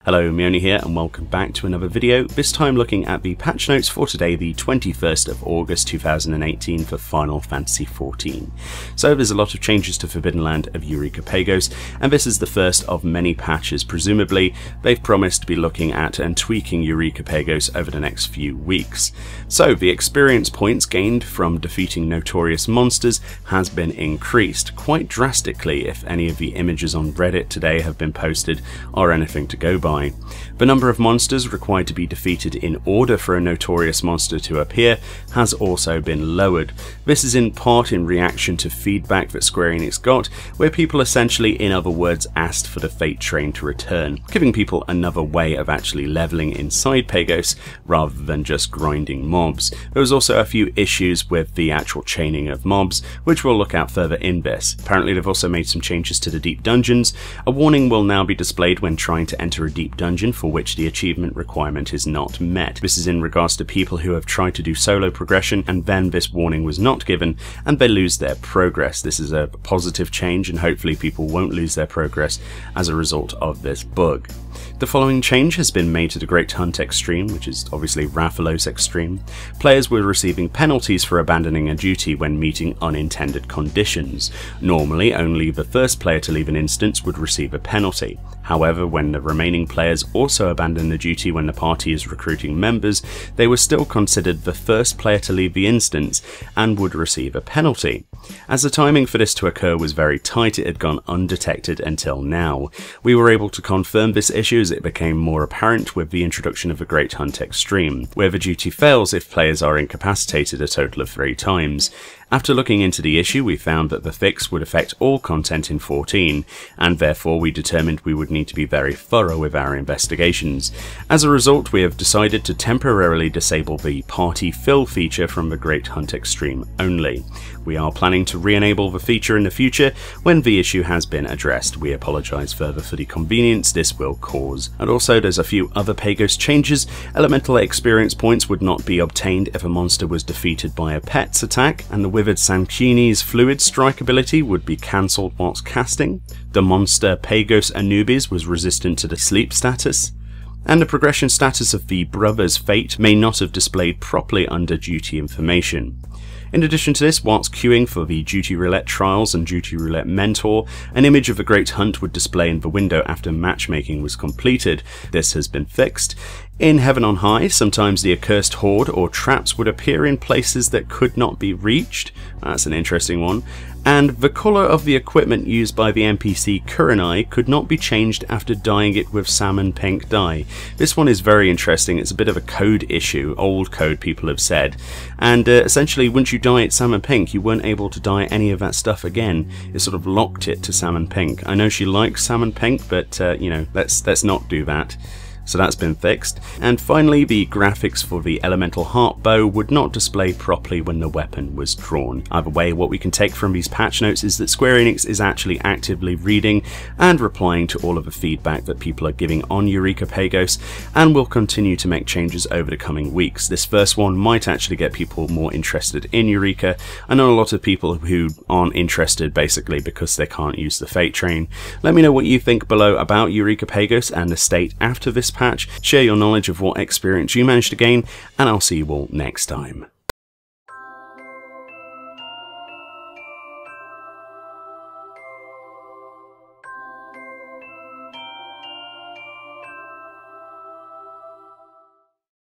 Hello, Meoni here and welcome back to another video, this time looking at the patch notes for today, the 21st of August 2018 for Final Fantasy XIV. So there's a lot of changes to Forbidden Land of Eureka Pagos, and this is the first of many patches. Presumably, they've promised to be looking at and tweaking Eureka Pagos over the next few weeks. So the experience points gained from defeating notorious monsters has been increased, quite drastically if any of the images on Reddit today have been posted or anything to go by. The number of monsters required to be defeated in order for a notorious monster to appear has also been lowered. This is in part in reaction to feedback that Square Enix got, where people essentially, in other words, asked for the Fate Train to return, giving people another way of actually leveling inside Pagos rather than just grinding mobs. There was also a few issues with the actual chaining of mobs, which we'll look at further in this. Apparently they've also made some changes to the deep dungeons. A warning will now be displayed when trying to enter a deep dungeon for which the achievement requirement is not met. This is in regards to people who have tried to do solo progression and then this warning was not given and they lose their progress. This is a positive change and hopefully people won't lose their progress as a result of this bug. The following change has been made to the Great Hunt Extreme, which is obviously Rathalos Extreme. Players were receiving penalties for abandoning a duty when meeting unintended conditions. Normally, only the first player to leave an instance would receive a penalty. However, when the remaining players also abandon the duty when the party is recruiting members, they were still considered the first player to leave the instance and would receive a penalty. As the timing for this to occur was very tight, it had gone undetected until now. We were able to confirm this issue as it became more apparent with the introduction of the Great Hunt Extreme, where the duty fails if players are incapacitated a total of 3 times. After looking into the issue, we found that the fix would affect all content in 14, and therefore we determined we would need to be very thorough with our investigations. As a result, we have decided to temporarily disable the Party Fill feature from the Great Hunt Extreme only. We are planning to re-enable the feature in the future when the issue has been addressed. We apologise further for the inconvenience this will cause. And also there's a few other Pagos changes. Elemental experience points would not be obtained if a monster was defeated by a pet's attack, and the Withered Sanchini's Fluid Strike ability would be cancelled whilst casting. The monster Pagos Anubis was resistant to the sleep status. And the progression status of the Brother's Fate may not have displayed properly under duty information. In addition to this, whilst queuing for the Duty Roulette Trials and Duty Roulette Mentor, an image of the Great Hunt would display in the window after matchmaking was completed. This has been fixed. In Heaven on High, sometimes the accursed horde or traps would appear in places that could not be reached. That's an interesting one. And the colour of the equipment used by the NPC Kurenai could not be changed after dyeing it with salmon pink dye. This one is very interesting. It's a bit of a code issue, old code people have said. And essentially once you dye it salmon pink, you weren't able to dye any of that stuff again. It sort of locked it to salmon pink. I know she likes salmon pink, but you know, let's not do that. So that's been fixed. And finally, the graphics for the Elemental Heart Bow would not display properly when the weapon was drawn. Either way, what we can take from these patch notes is that Square Enix is actually actively reading and replying to all of the feedback that people are giving on Eureka Pagos, and will continue to make changes over the coming weeks. This first one might actually get people more interested in Eureka. I know a lot of people who aren't interested basically because they can't use the Fate Train. Let me know what you think below about Eureka Pagos and the state after this patch. Share your knowledge of what experience you managed to gain, and I'll see you all next time.